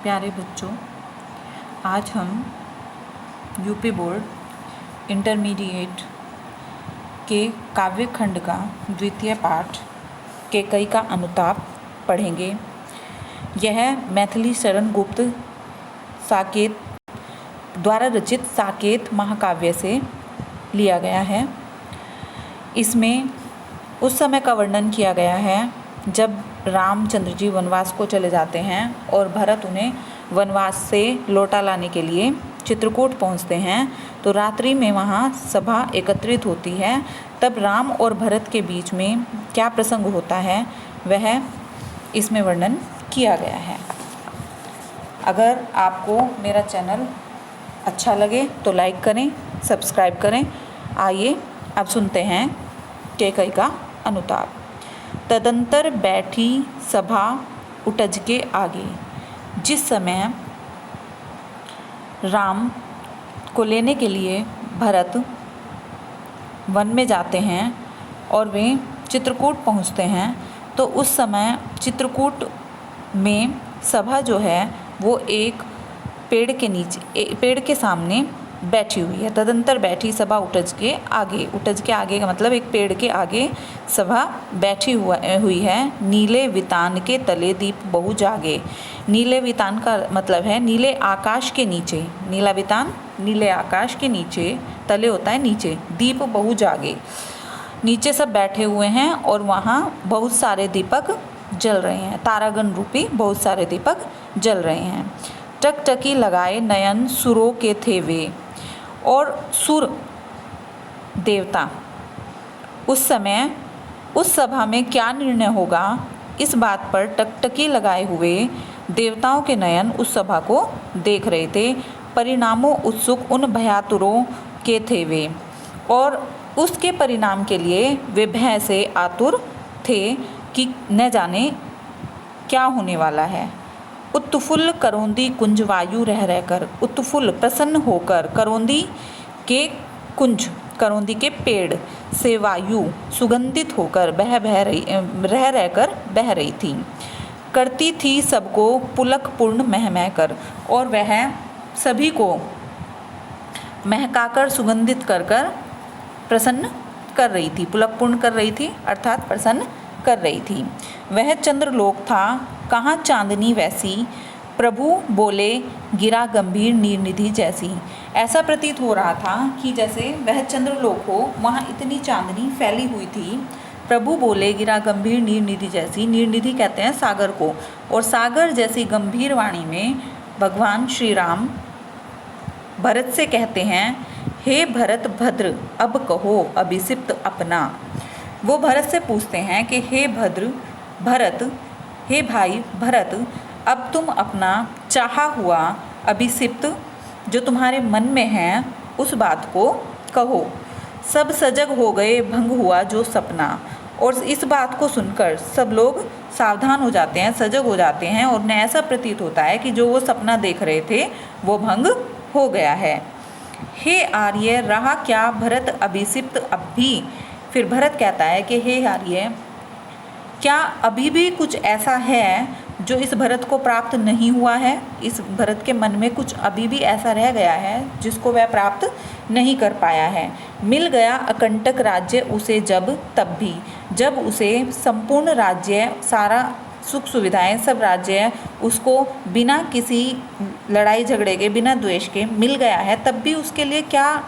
प्यारे बच्चों, आज हम यूपी बोर्ड इंटरमीडिएट के काव्य खंड का द्वितीय पाठ केकई का अनुताप पढ़ेंगे। यह मैथिली शरण गुप्त साकेत द्वारा रचित साकेत महाकाव्य से लिया गया है। इसमें उस समय का वर्णन किया गया है जब रामचंद्र जी वनवास को चले जाते हैं और भरत उन्हें वनवास से लौटा लाने के लिए चित्रकूट पहुंचते हैं। तो रात्रि में वहां सभा एकत्रित होती है। तब राम और भरत के बीच में क्या प्रसंग होता है वह इसमें वर्णन किया गया है। अगर आपको मेरा चैनल अच्छा लगे तो लाइक करें, सब्सक्राइब करें। आइए अब सुनते हैं केकई का अनुताप। तदंतर बैठी सभा उटज के आगे। जिस समय राम को लेने के लिए भरत वन में जाते हैं और वे चित्रकूट पहुंचते हैं, तो उस समय चित्रकूट में सभा जो है वो एक पेड़ के सामने बैठी हुई है। तदंतर बैठी सभा उटज के आगे का मतलब एक पेड़ के आगे सभा बैठी हुई है। नीले वितान के तले दीप बहु जागे। नीले वितान का मतलब है नीले आकाश के नीचे। नीला वितान नीले आकाश के नीचे, तले होता है नीचे, दीप बहु जागे। नीचे सब बैठे हुए हैं और वहाँ बहुत सारे दीपक जल रहे हैं। तारागण रूपी बहुत सारे दीपक जल रहे हैं। टकटकी लगाए नयन सुरों के थे वे। और सुर देवता उस समय उस सभा में क्या निर्णय होगा, इस बात पर टकटकी लगाए हुए देवताओं के नयन उस सभा को देख रहे थे। परिणामों उत्सुक उन भयातुरों के थे वे, और उसके परिणाम के लिए वे भय से आतुर थे कि न जाने क्या होने वाला है। उत्फुल्ल करौंदी कुंज वायु रह रहकर, उत्फुल्ल प्रसन्न होकर करौंदी के कुंज, करौंदी के पेड़ से वायु सुगंधित होकर रह रहकर बह रही थी। करती थी सबको पुलक पूर्ण महमह कर, और वह सभी को महकाकर सुगंधित कर कर प्रसन्न कर रही थी। पुलक पूर्ण कर रही थी अर्थात प्रसन्न कर रही थी। वह चंद्रलोक था कहाँ चांदनी वैसी, प्रभु बोले गिरा गंभीर नीरनिधि जैसी। ऐसा प्रतीत हो रहा था कि जैसे वह चंद्रलोक हो, वहाँ इतनी चांदनी फैली हुई थी। प्रभु बोले गिरा गंभीर नीरनिधि जैसी। नीरनिधि कहते हैं सागर को, और सागर जैसी गंभीर वाणी में भगवान श्री राम भरत से कहते हैं, हे भरत भद्र अब कहो अभिषिप्त अपना। वो भरत से पूछते हैं कि हे भरत, हे भाई भरत, अब तुम अपना चाहा हुआ अभिषिप्त जो तुम्हारे मन में है उस बात को कहो। सब सजग हो गए भंग हुआ जो सपना। और इस बात को सुनकर सब लोग सावधान हो जाते हैं, सजग हो जाते हैं, और उन्हें ऐसा प्रतीत होता है कि जो वो सपना देख रहे थे वो भंग हो गया है। हे आर्य रहा क्या भरत अभिषिप्त अब भी। फिर भरत कहता है कि हे आर्य, क्या अभी भी कुछ ऐसा है जो इस भरत को प्राप्त नहीं हुआ है। इस भरत के मन में कुछ अभी भी ऐसा रह गया है जिसको वह प्राप्त नहीं कर पाया है। मिल गया अकंटक राज्य उसे जब तब भी, जब उसे संपूर्ण राज्य, सारा सुख सुविधाएं, सब राज्य उसको बिना किसी लड़ाई झगड़े के, बिना द्वेष के मिल गया है, तब भी उसके लिए क्या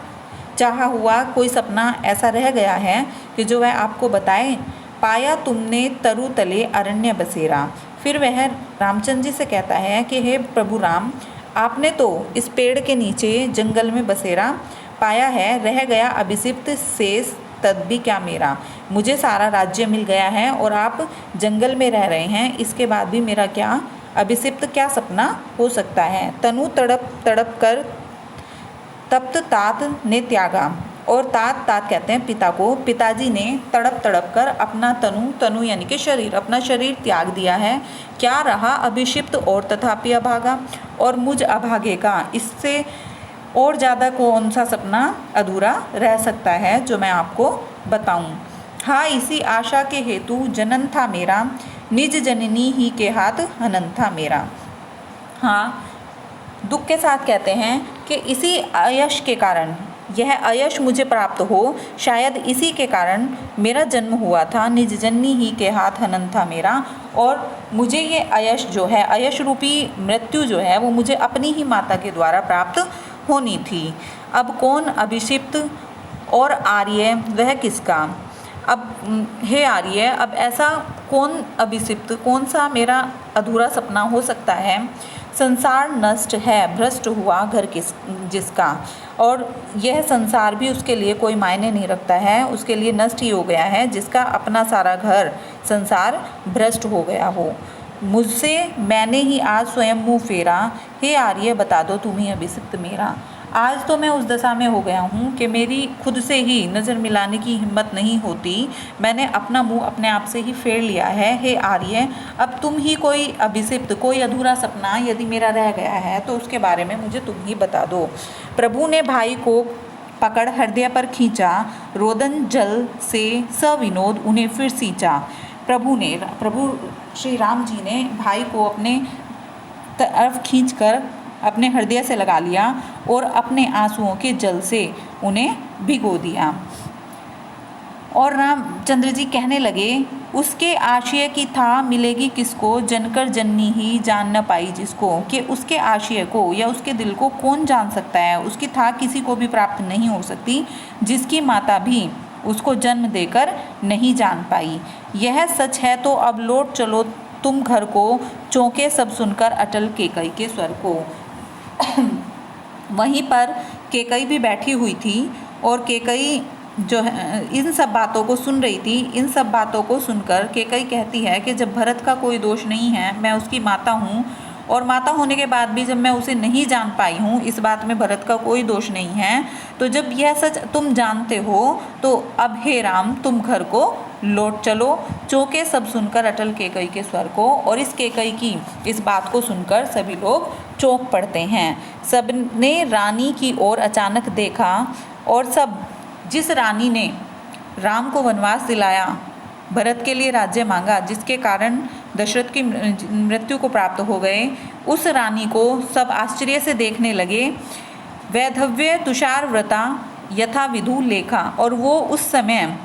चाहा हुआ कोई सपना ऐसा रह गया है कि जो वह आपको बताए। पाया तुमने तरु तले अरण्य बसेरा। फिर वह रामचंद्र जी से कहता है कि हे प्रभु राम, आपने तो इस पेड़ के नीचे जंगल में बसेरा पाया है, रह गया अभिषिप्त शेष तद भी क्या मेरा। मुझे सारा राज्य मिल गया है और आप जंगल में रह रहे हैं, इसके बाद भी मेरा क्या अभिषिप्त, क्या सपना हो सकता है। तनु तड़प तड़प कर तप्त तात ने त्यागा। और तात कहते हैं पिता को। पिताजी ने तड़प तड़प कर अपना तनु यानी कि शरीर, अपना शरीर त्याग दिया है। क्या रहा अभिषिप्त और तथापि अभागा, और मुझ अभागे का इससे और ज़्यादा कौन सा सपना अधूरा रह सकता है जो मैं आपको बताऊं। हाँ, इसी आशा के हेतु जनन था मेरा, निज जननी ही के हाथ हनन था मेरा। हाँ, दुख के साथ कहते हैं कि इसी अयश के कारण, यह अयश मुझे प्राप्त हो, शायद इसी के कारण मेरा जन्म हुआ था, निज जननी ही के हाथ हनन था मेरा, और मुझे ये अयश जो है, अयश रूपी मृत्यु जो है वो मुझे अपनी ही माता के द्वारा प्राप्त होनी थी। अब कौन अभिषिप्त और आर्य वह किसका। अब हे आर्य, अब ऐसा कौन अभिषिप्त, कौन सा मेरा अधूरा सपना हो सकता है। संसार नष्ट है, भ्रष्ट हुआ घर जिसका, और यह संसार भी उसके लिए कोई मायने नहीं रखता है, उसके लिए नष्ट ही हो गया है, जिसका अपना सारा घर संसार भ्रष्ट हो गया हो। मुझसे मैंने ही आज स्वयं मुँह फेरा, हे आर्य बता दो तुम ही अभिषिप्त मेरा। आज तो मैं उस दशा में हो गया हूँ कि मेरी खुद से ही नज़र मिलाने की हिम्मत नहीं होती, मैंने अपना मुंह अपने आप से ही फेर लिया है। हे आर्य, अब तुम ही कोई अभिषिप्त, कोई अधूरा सपना यदि मेरा रह गया है तो उसके बारे में मुझे तुम ही बता दो। प्रभु ने भाई को पकड़ हृदय पर खींचा, रोदन जल से सविनोद उन्हें फिर सींचा। प्रभु श्री राम जी ने भाई को अपने तरफ खींचकर अपने हृदय से लगा लिया और अपने आंसुओं के जल से उन्हें भिगो दिया। और रामचंद्र जी कहने लगे, उसके आशय की था मिलेगी किसको, जनकर जननी ही जान न पाई जिसको। कि उसके आशय को या उसके दिल को कौन जान सकता है, उसकी था किसी को भी प्राप्त नहीं हो सकती, जिसकी माता भी उसको जन्म देकर नहीं जान पाई। यह सच है तो अब लौट चलो तुम घर को, चौंके सब सुनकर अटल केकई के स्वर को। वहीं पर केकई भी बैठी हुई थी और केकई जो है इन सब बातों को सुन रही थी। इन सब बातों को सुनकर केकई कहती है कि जब भरत का कोई दोष नहीं है, मैं उसकी माता हूँ, और माता होने के बाद भी जब मैं उसे नहीं जान पाई हूँ, इस बात में भरत का कोई दोष नहीं है, तो जब यह सच तुम जानते हो तो अब हे राम तुम घर को लौट चलो। चौके सब सुनकर अटल केकई के स्वर को, और इस केकई की इस बात को सुनकर सभी लोग चौंक पड़ते हैं। सबने रानी की ओर अचानक देखा, और सब, जिस रानी ने राम को वनवास दिलाया, भरत के लिए राज्य मांगा, जिसके कारण दशरथ की मृत्यु को प्राप्त हो गए, उस रानी को सब आश्चर्य से देखने लगे। वैधव्य तुषार व्रता यथा विधु लेखा, और वो उस समय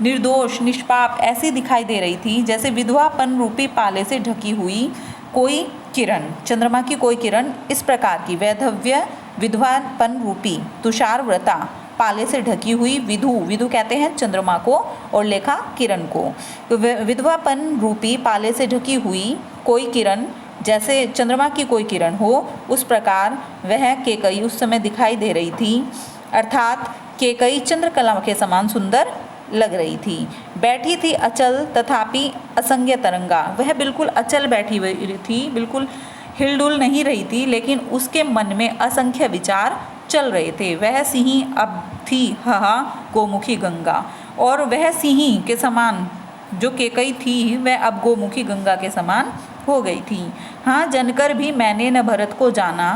निर्दोष निष्पाप ऐसी दिखाई दे रही थी जैसे विधवापन रूपी पाले से ढकी हुई कोई किरण, चंद्रमा की कोई किरण, इस प्रकार की। वैधव्य विधवापन रूपी, तुषार व्रता पाले से ढकी हुई, विधु कहते हैं चंद्रमा को, और लेखा किरण को। तो विधवापन रूपी पाले से ढकी हुई कोई किरण, जैसे चंद्रमा की कोई किरण हो, उस प्रकार वह केकई उस समय दिखाई दे रही थी। अर्थात केकई चंद्रकला के समान सुंदर लग रही थी। बैठी थी अचल तथापि असंज्ञ तरंगा, वह बिल्कुल अचल बैठी हुई थी, बिल्कुल हिलडुल नहीं रही थी, लेकिन उसके मन में असंख्य विचार चल रहे थे। वह सिंही अब थी हा गोमुखी गंगा, और वह सिंही के समान जो केकई थी वह अब गोमुखी गंगा के समान हो गई थी। हाँ, जनकर भी मैंने न भरत को जाना।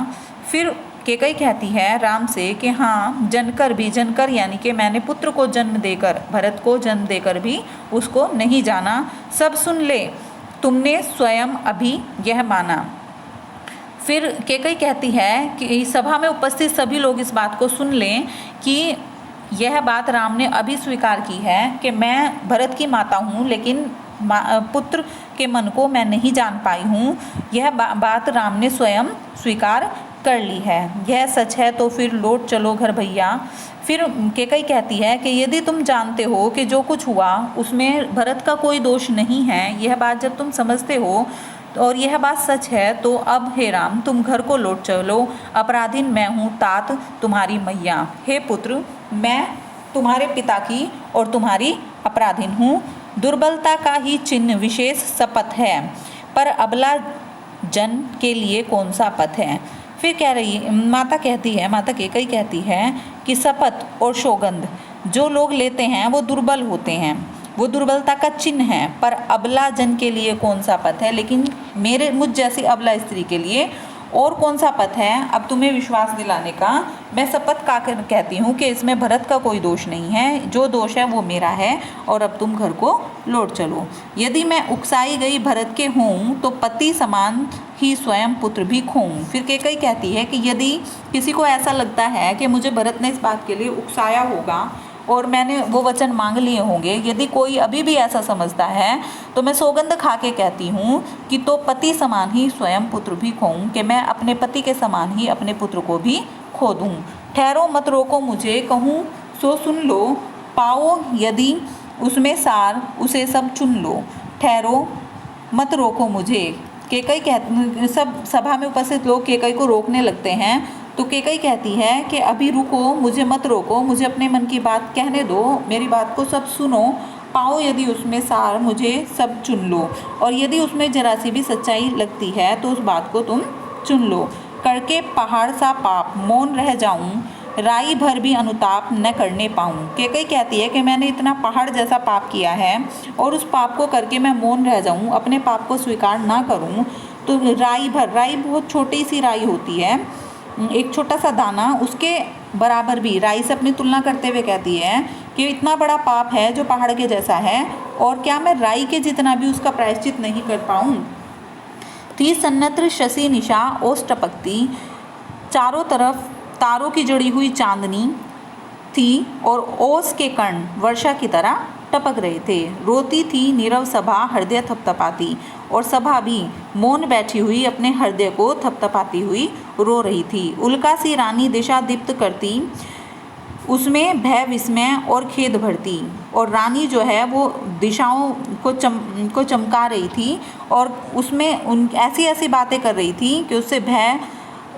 फिर केकई कहती है राम से कि हाँ, जनकर भी, जनकर यानी कि मैंने पुत्र को जन्म देकर, भरत को जन्म देकर भी उसको नहीं जाना। सब सुन ले, तुमने स्वयं अभी यह माना। फिर केकई कहती है कि सभा में उपस्थित सभी लोग इस बात को सुन लें कि यह बात राम ने अभी स्वीकार की है कि मैं भरत की माता हूँ, लेकिन पुत्र के मन को मैं नहीं जान पाई हूँ। यह बात राम ने स्वयं स्वीकार कर ली है। यह सच है तो फिर लौट चलो घर भैया। फिर केकई कहती है कि यदि तुम जानते हो कि जो कुछ हुआ उसमें भरत का कोई दोष नहीं है, यह बात जब तुम समझते हो और यह बात सच है, तो अब हे राम तुम घर को लौट चलो। अपराधीन मैं हूँ तात तुम्हारी मैया। हे पुत्र, मैं तुम्हारे पिता की और तुम्हारी अपराधीन हूँ। दुर्बलता का ही चिन्ह विशेष शपथ है, पर अबला जन के लिए कौन सा पथ है। फिर कह रही माता केकई कहती है कि शपथ और सौगंध जो लोग लेते हैं वो दुर्बल होते हैं, वो दुर्बलता का चिन्ह है, पर अबला जन के लिए कौन सा पथ है। लेकिन मुझ जैसी अबला स्त्री के लिए और कौन सा पथ है अब तुम्हें विश्वास दिलाने का? मैं शपथ खाकर कहती हूँ कि इसमें भरत का कोई दोष नहीं है, जो दोष है वो मेरा है, और अब तुम घर को लौट चलो। यदि मैं उकसाई गई भरत के हूँ तो पति समान ही स्वयं पुत्र भी खोऊं। फिर कैकेयी कहती है कि यदि किसी को ऐसा लगता है कि मुझे भरत ने इस बात के लिए उकसाया होगा और मैंने वो वचन मांग लिए होंगे, यदि कोई अभी भी ऐसा समझता है तो मैं सौगंध खा के कहती हूँ कि तो पति समान ही स्वयं पुत्र भी खोऊं, कि मैं अपने पति के समान ही अपने पुत्र को भी खो दूँ। ठहरो मत रोको मुझे, कहूँ सो सुन लो, पाओ यदि उसमें सार उसे सब चुन लो। ठहरो मत रोको मुझे। कैकेयी सब सभा में उपस्थित लोग कैकेयी को रोकने लगते हैं, तो कैकेयी कहती है कि अभी रुको, मुझे मत रोको, मुझे अपने मन की बात कहने दो, मेरी बात को सब सुनो। पाओ यदि उसमें सार मुझे सब चुन लो, और यदि उसमें जरा सी भी सच्चाई लगती है तो उस बात को तुम चुन लो। करके पहाड़ सा पाप मौन रह जाऊं, राई भर भी अनुताप न करने पाऊं। कैकेयी कहती है कि मैंने इतना पहाड़ जैसा पाप किया है और उस पाप को करके मैं मौन रह जाऊं, अपने पाप को स्वीकार ना करूं, तो राई बहुत छोटी सी राई होती है, एक छोटा सा दाना, उसके बराबर भी राई से अपनी तुलना करते हुए कहती है कि इतना बड़ा पाप है जो पहाड़ के जैसा है, और क्या मैं राई के जितना भी उसका प्रायश्चित नहीं कर पाऊँ। थी सन्नत्र शशि निशा ओस टपकती, चारों तरफ तारों की जड़ी हुई चांदनी थी और ओस के कण वर्षा की तरह टपक रहे थे। रोती थी नीरव सभा हृदय थपथपाती, और सभा भी मौन बैठी हुई अपने हृदय को थपथपाती हुई रो रही थी। उल्का सी रानी दिशा दीप्त करती, उसमें भय विस्मय और खेद भरती, और रानी जो है वो दिशाओं को चमका रही थी और उसमें उन ऐसी बातें कर रही थी कि उससे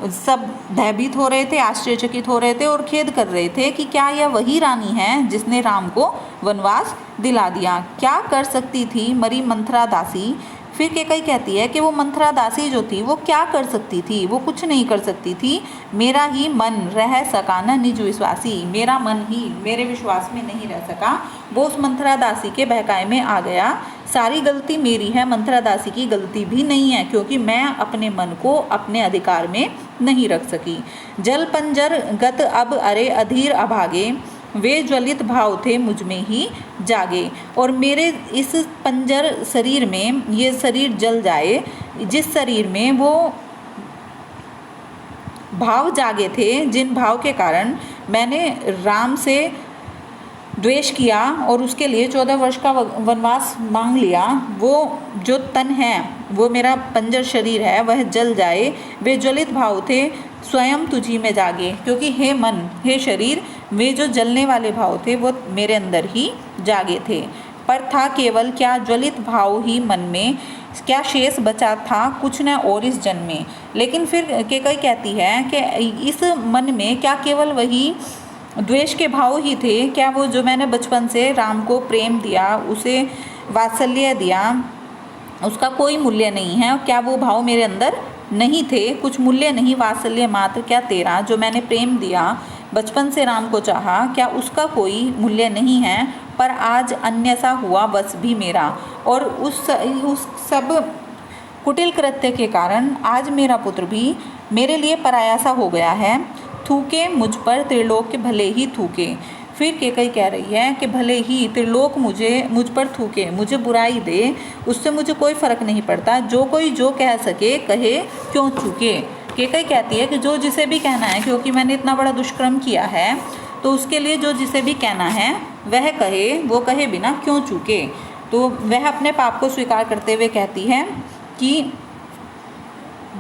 सब भयभीत हो रहे थे, आश्चर्यचकित हो रहे थे और खेद कर रहे थे कि क्या यह वही रानी है जिसने राम को वनवास दिला दिया। क्या कर सकती थी मरी मंथरा दासी। फिर कैकेयी कहती है कि वो मंथरा दासी जो थी वो क्या कर सकती थी, वो कुछ नहीं कर सकती थी। मेरा ही मन रह सका न निज विश्वासी, मेरा मन ही मेरे विश्वास में नहीं रह सका, वो उस मंथरा दासी के बहकाए में आ गया। सारी गलती मेरी है, मंथरा दासी की गलती भी नहीं है, क्योंकि मैं अपने मन को अपने अधिकार में नहीं रख सकी। जल पंजर गत अब अरे अधीर अभागे, वे ज्वलित भाव थे मुझ में ही जागे। और मेरे इस पंजर शरीर में ये शरीर जल जाए, जिस शरीर में वो भाव जागे थे, जिन भाव के कारण मैंने राम से द्वेष किया और उसके लिए 14 वर्ष का वनवास मांग लिया, वो जो तन है, वो मेरा पंजर शरीर है, वह जल जाए। वे ज्वलित भाव थे स्वयं तुझी में जागे, क्योंकि हे मन हे शरीर, वे जो जलने वाले भाव थे वो मेरे अंदर ही जागे थे। पर था केवल क्या ज्वलित भाव ही मन में, क्या शेष बचा था कुछ न और इस जन्म में। लेकिन फिर कैकेयी कहती है कि इस मन में क्या केवल वही द्वेष के भाव ही थे, क्या वो जो मैंने बचपन से राम को प्रेम दिया, उसे वात्सल्य दिया, उसका कोई मूल्य नहीं है, क्या वो भाव मेरे अंदर नहीं थे, कुछ मूल्य नहीं, वात्सल्य मात्र क्या तेरा, जो मैंने प्रेम दिया, बचपन से राम को चाहा, क्या उसका कोई मूल्य नहीं है। पर आज अन्य सा हुआ बस भी मेरा, और उस सब कुटिल कृत्य के कारण आज मेरा पुत्र भी मेरे लिए पराया सा हो गया है। थूके मुझ पर त्रिलोक के भले ही थूके। फिर कैकेयी कह रही है कि भले ही त्रिलोक मुझ पर थूके, मुझे बुराई दे, उससे मुझे कोई फ़र्क नहीं पड़ता, जो कोई जो कह सके कहे, क्यों चूके। कैकेयी कहती है कि जो जिसे भी कहना है, क्योंकि मैंने इतना बड़ा दुष्कर्म किया है, तो उसके लिए जो जिसे भी कहना है वह कहे, वो कहे बिना क्यों चूके। तो वह अपने पाप को स्वीकार करते हुए कहती है कि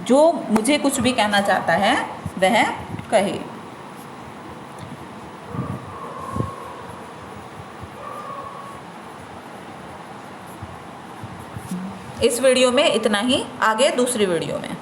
जो मुझे कुछ भी कहना चाहता है वह कहे। इस वीडियो में इतना ही, आगे दूसरी वीडियो में।